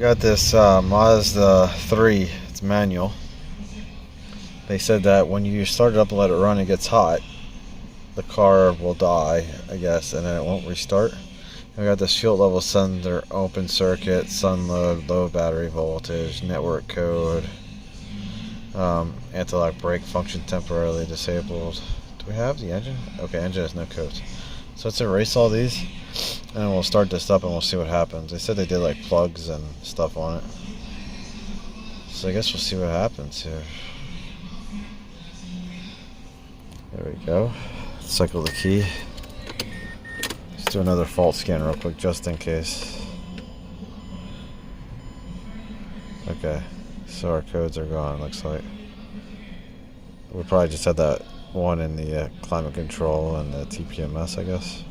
Got this Mazda 3, it's manual. They said that when you start it up and let it run, it gets hot. The car will die, I guess, and then it won't restart. And we got this fuel level sensor, open circuit, sun load, low battery voltage, network code, anti-lock brake function temporarily disabled. Do we have the engine? Okay, engine has no codes. So let's erase all these, and then we'll start this up and we'll see what happens. They said they did like plugs and stuff on it. So I guess we'll see what happens here. There we go. Cycle the key. Let's do another fault scan real quick just in case. Okay, so our codes are gone, looks like. We probably just had that one in the climate control and the TPMS, I guess.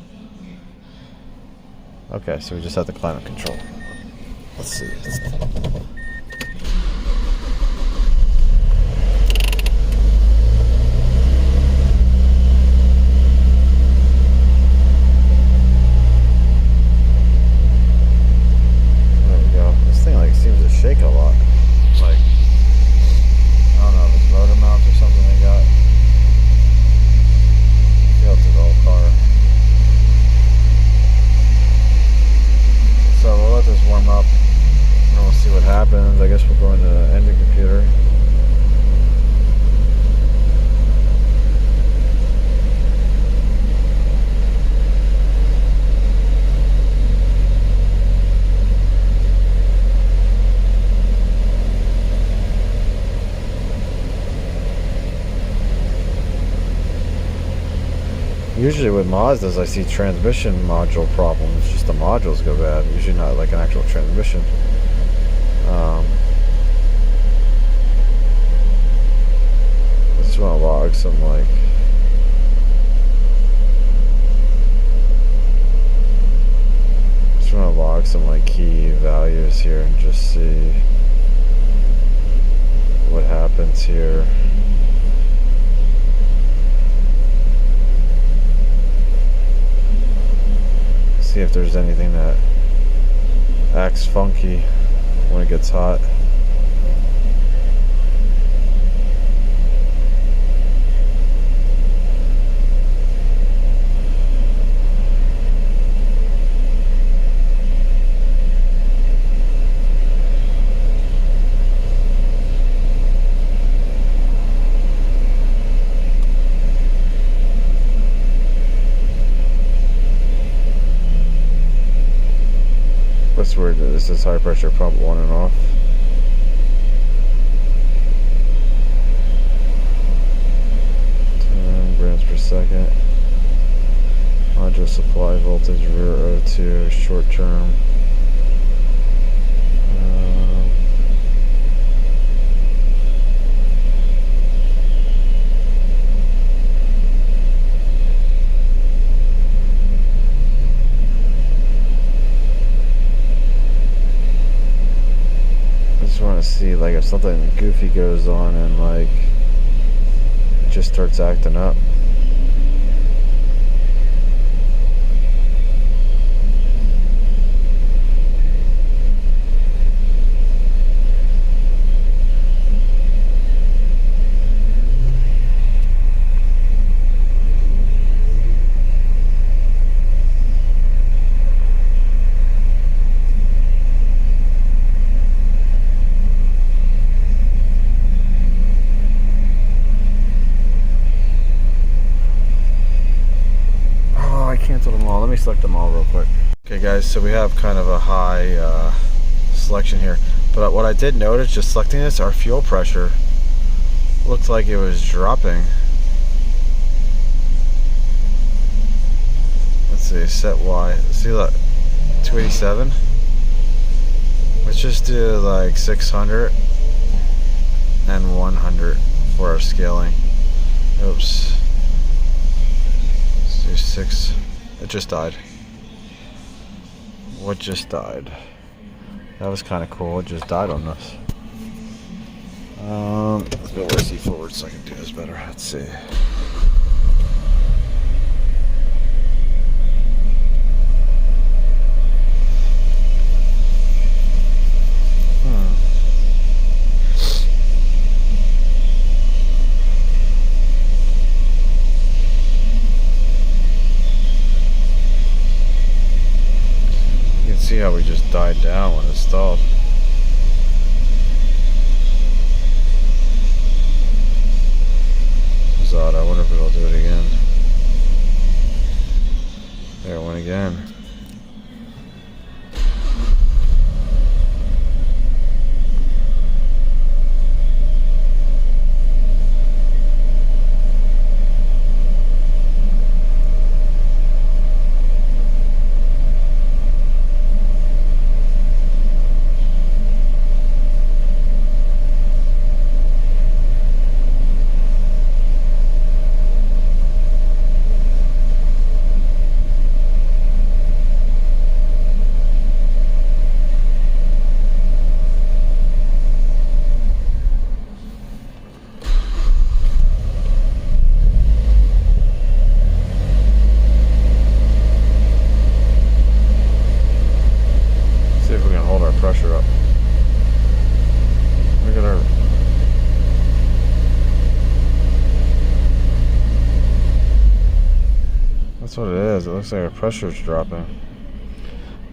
Okay, so we just have the climate control. Let's see. There we go. This thing like seems to shake a lot. Like, I don't know if it's motor mount or something they got. Feel to the whole car. So we'll let this warm up and we'll see what happens. I guess we'll go into the engine computer. Usually with Mazdas I see transmission module problems, just the modules go bad, usually not like an actual transmission. I just want to log some key values here and just see what happens here. See if there's anything that acts funky when it gets hot. That's where this is high pressure pump on and off. Grams per second. Module supply voltage rear O2 short term. Want to see like if something goofy goes on and like it just starts acting up. Cancel them all. Let me select them all real quick. Okay guys, so we have kind of a high selection here, but what I did notice just selecting this, our fuel pressure looked like it was dropping. Let's see, set Y. See that 287. Let's just do like 600 and 100 for our scaling. Oops. Let's do 6. It just died. What just died? That was kind of cool. It just died on us. Let's go RC forward so I can do this better. Let's see. guys, it looks like our pressure's dropping.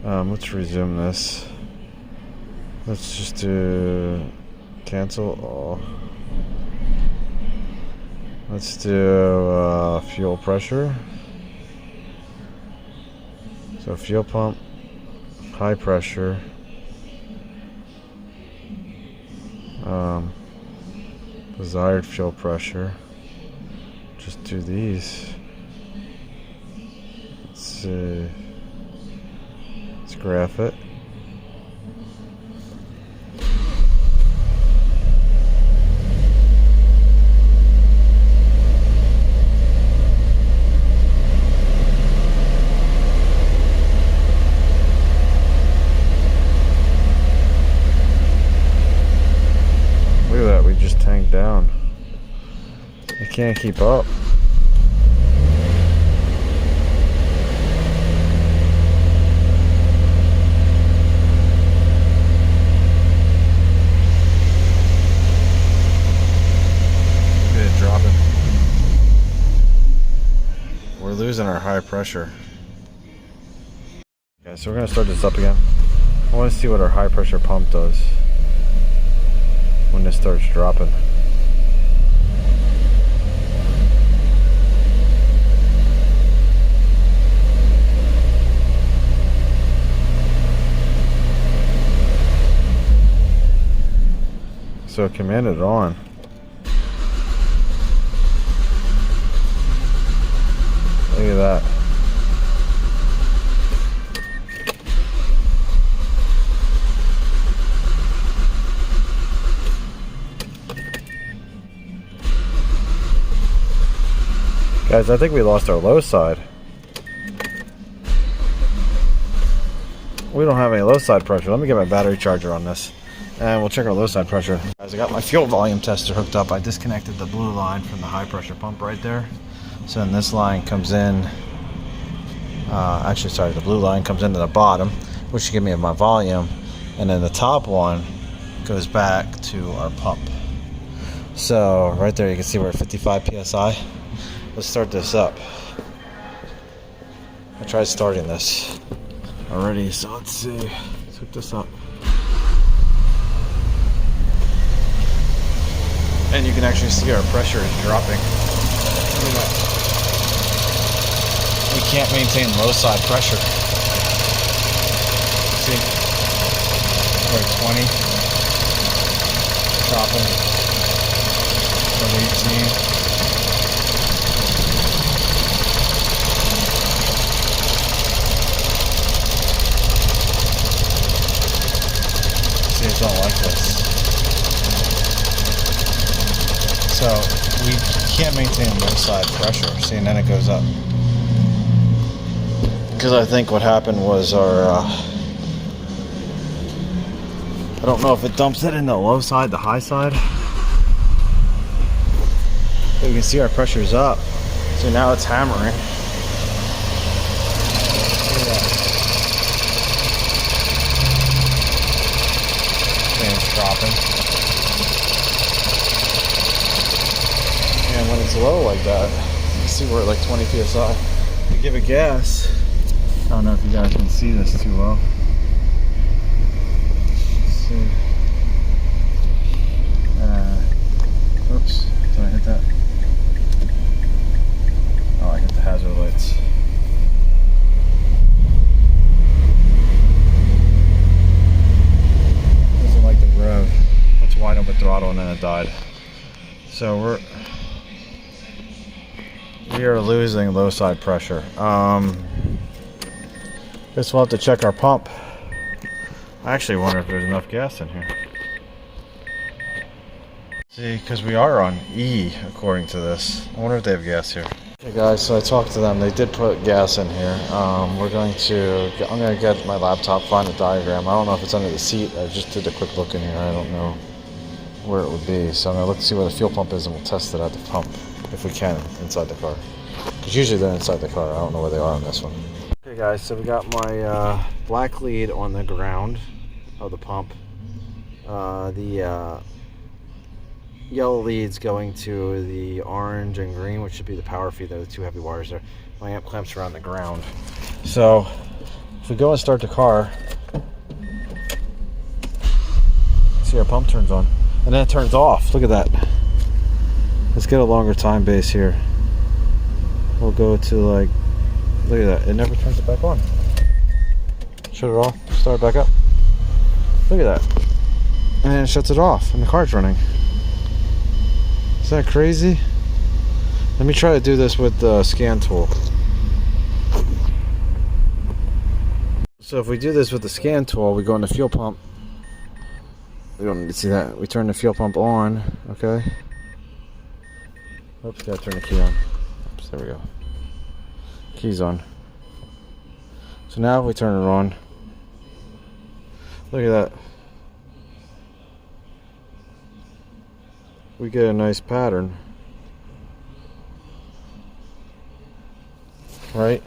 Let's resume this. Let's just do cancel all. Let's do fuel pressure. So fuel pump, high pressure. Desired fuel pressure. Just do these. Let's see. Let's graph it. Look at that, we just tanked down. I can't keep up. Dropping. We're losing our high pressure. Okay, so we're gonna start this up again. I want to see what our high pressure pump does when this starts dropping. So commanded on. Look at that. Guys, I think we lost our low side. We don't have any low side pressure. Let me get my battery charger on this and we'll check our low side pressure. Guys, I got my fuel volume tester hooked up. I disconnected the blue line from the high pressure pump right there. So then this line comes in, actually sorry, the blue line comes into the bottom, which should give me my volume, and then the top one goes back to our pump. So right there you can see we're at 55 psi. Let's start this up. I tried starting this already, so let's see. Let's hook this up. And you can actually see our pressure is dropping. Look at that. We can't maintain low side pressure. See, we're at 20, dropping, we're at 18. See, it's not like this. So we can't maintain low side pressure. See, and then it goes up. Because I think what happened was our, I don't know if it dumps it in the low side, the high side. But you can see our pressure's up. So now it's hammering. Look at that. And it's dropping. And when it's low like that, you see we're at like 20 psi. If you give it gas, I don't know if you guys can see this too well. Let's see. Oops, did I hit that? Oh, I hit the hazard lights. Doesn't like the rev. Let's wide open throttle and then it died. So we are losing low side pressure. Guess we'll have to check our pump. I actually wonder if there's enough gas in here. See, because we are on E according to this. I wonder if they have gas here. Okay guys, so I talked to them. They did put gas in here. I'm going to get my laptop, find the diagram. I don't know if it's under the seat. I just did a quick look in here. I don't know where it would be. So I'm going to look to see where the fuel pump is and we'll test it at the pump if we can inside the car. Because usually they're inside the car. I don't know where they are on this one. Okay guys, so we got my black lead on the ground of the pump. The yellow leads going to the orange and green, which should be the power feed. Those two heavy wires there. My amp clamps are on the ground. So if we go and start the car, see our pump turns on and then it turns off. Look at that. Let's get a longer time base here. We'll go to like, look at that, it never turns it back on. Shut it off, start it back up. Look at that. And then it shuts it off and the car's running. Is that crazy? Let me try to do this with the scan tool. So if we do this with the scan tool, we go in the fuel pump. We don't need to see that. We turn the fuel pump on, okay? Oops, gotta turn the key on. Oops, there we go. Key's on. So now if we turn it on, look at that. We get a nice pattern. Right?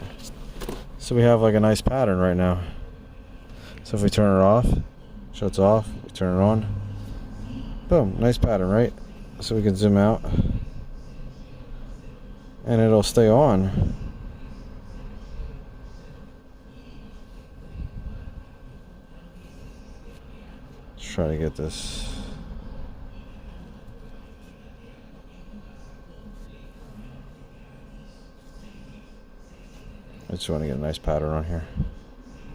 So we have like a nice pattern right now. So if we turn it off, shuts off, we turn it on. Boom, nice pattern, right? So we can zoom out. And it'll stay on. Let's try to get this. I just want to get a nice pattern on here.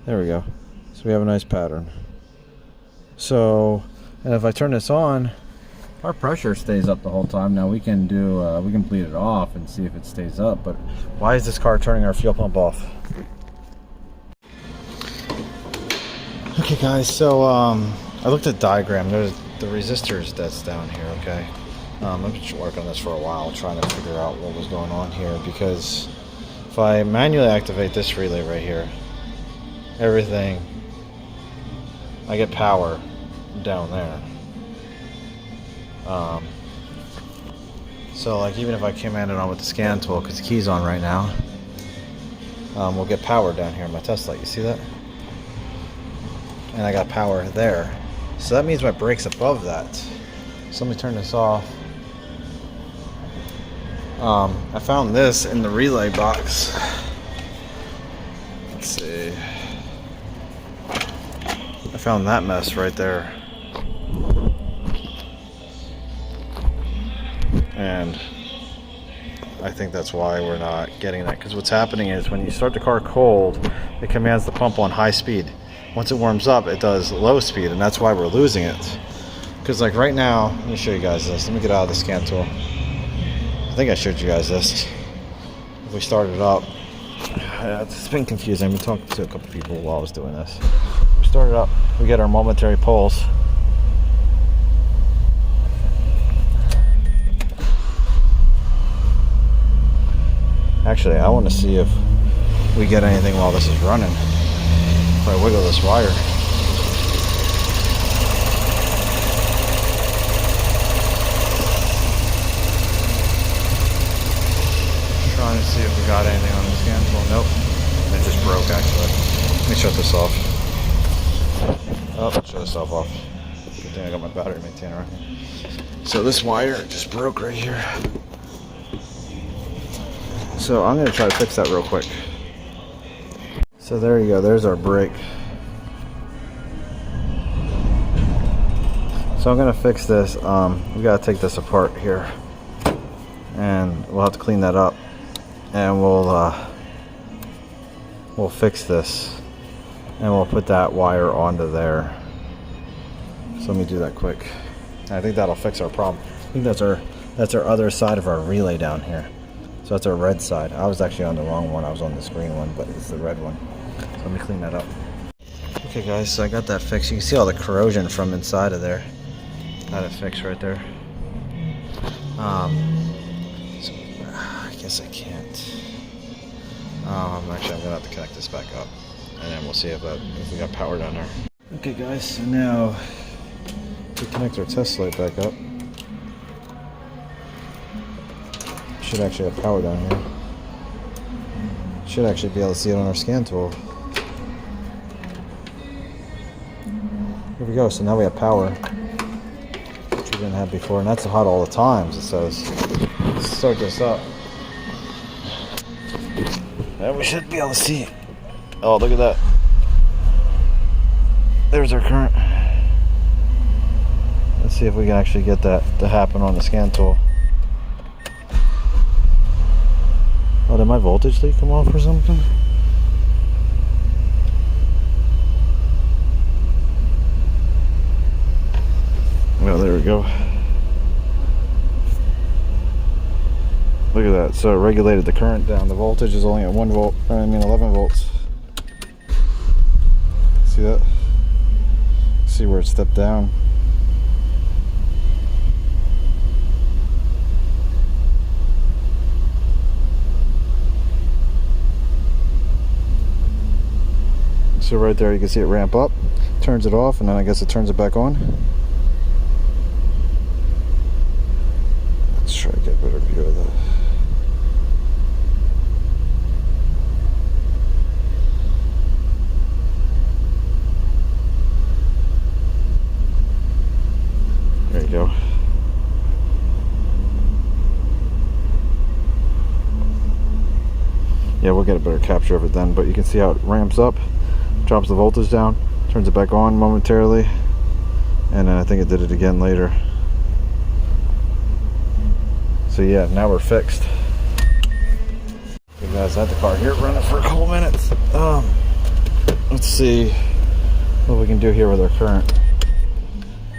There we go. So we have a nice pattern. So, and if I turn this on, our pressure stays up the whole time. Now we can do, we can bleed it off and see if it stays up, but why is this car turning our fuel pump off? Okay guys, so I looked at the diagram. There's the resistors that's down here, okay? I've been working on this for a while, trying to figure out what was going on here, because if I manually activate this relay right here, everything, I get power down there. So like even if I command it on with the scan tool, because the key's on right now, we'll get power down here in my test light. You see that? And I got power there. So that means my brake's above that. So let me turn this off. I found this in the relay box. Let's see. I found that mess right there. And I think that's why we're not getting that. Because what's happening is when you start the car cold, it commands the pump on high speed. Once it warms up, it does low speed, and that's why we're losing it. Because like right now, let me show you guys this. Let me get out of the scan tool. I think I showed you guys this. If we start it up, it's been confusing. I've been talking to a couple people while I was doing this. We start it up, we get our momentary pulse. Actually, I want to see if we get anything while this is running. If I wiggle this wire. Trying to see if we got anything on the scan tool. Nope. It just broke actually. Let me shut this off. Oh, shut this off. Good thing I got my battery maintainer on here. So this wire just broke right here. So I'm going to try to fix that real quick. So there you go, there's our brake. So I'm going to fix this. We got to take this apart here. And we'll have to clean that up. And we'll fix this. And we'll put that wire onto there. So let me do that quick. I think that'll fix our problem. I think that's our other side of our relay down here. So that's our red side. I was actually on the wrong one. I was on this green one, but it's the red one. So let me clean that up. Okay guys, so I got that fixed. You can see all the corrosion from inside of there. Got it fixed right there. So, I guess I can't. Actually, I'm gonna have to connect this back up, and then we'll see if we got power down there. Okay guys, so now we connect our test light back up. Should actually have power down here. Should actually be able to see it on our scan tool. Here we go, so now we have power. which we didn't have before, and that's hot all the time. It says. Let's start this up. And we should be able to see it. Oh, look at that. There's our current. Let's see if we can actually get that to happen on the scan tool. Oh, did my voltage lead come off or something? Well, there we go. Look at that. So it regulated the current down. The voltage is only at 1 volt. I mean 11 volts. See that? See where it stepped down. So right there you can see it ramp up, turns it off, and then I guess it turns it back on. Let's try to get a better view of that. There you go. Yeah, we'll get a better capture of it then, but you can see how it ramps up, drops the voltage down, turns it back on momentarily, and then I think it did it again later. So yeah, now we're fixed. You guys had the car here running for a couple minutes. Let's see what we can do here with our current.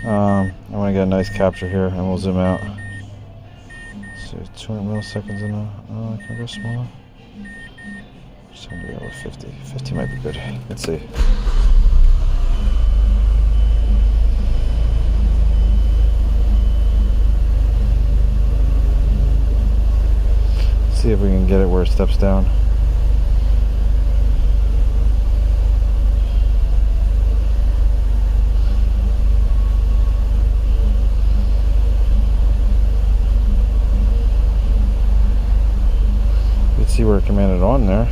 I want to get a nice capture here, and we'll zoom out. Let's see, 200 milliseconds in a. Oh, can I go smaller? Just going to go with 50. 50 might be good. Let's see. See if we can get it where it steps down. You can see where it commanded on there.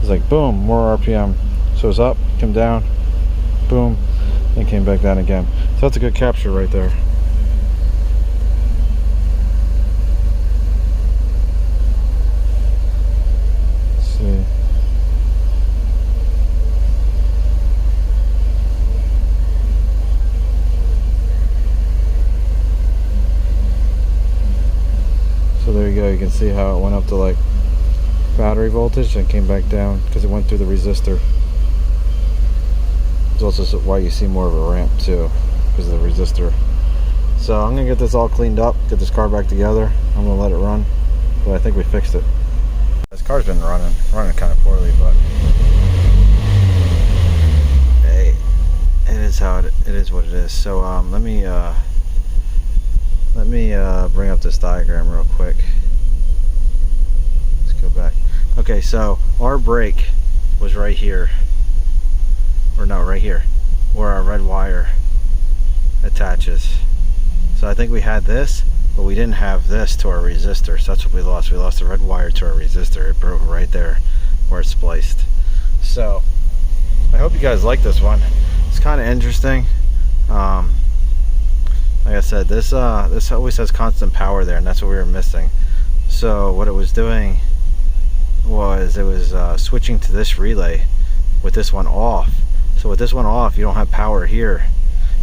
It's like boom, more RPM. So it's up, came down, boom, and came back down again. So that's a good capture right there. See. So there you go, you can see how it went up to like battery voltage and came back down because it went through the resistor. It's also why you see more of a ramp too, because of the resistor. So I'm gonna get this all cleaned up, get this car back together. I'm gonna let it run, but I think we fixed it. This car's been running kind of poorly, but hey, it is how it is what it is. So let me bring up this diagram real quick. Let's go back. Okay, so our brake was right here, or no, right here, where our red wire attaches. So I think we had this, but we didn't have this to our resistor, so that's what we lost. We lost the red wire to our resistor. It broke right there where it's spliced. So I hope you guys like this one. It's kind of interesting. Like I said, this always has constant power there, and that's what we were missing. So what it was doing was it was switching to this relay with this one off. So with this one off, you don't have power here.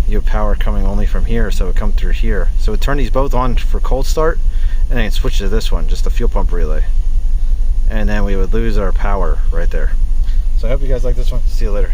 You have power coming only from here, so it comes through here. So it turned these both on for cold start, and then it switched to this one, just a fuel pump relay. And then we would lose our power right there. So I hope you guys like this one. See you later.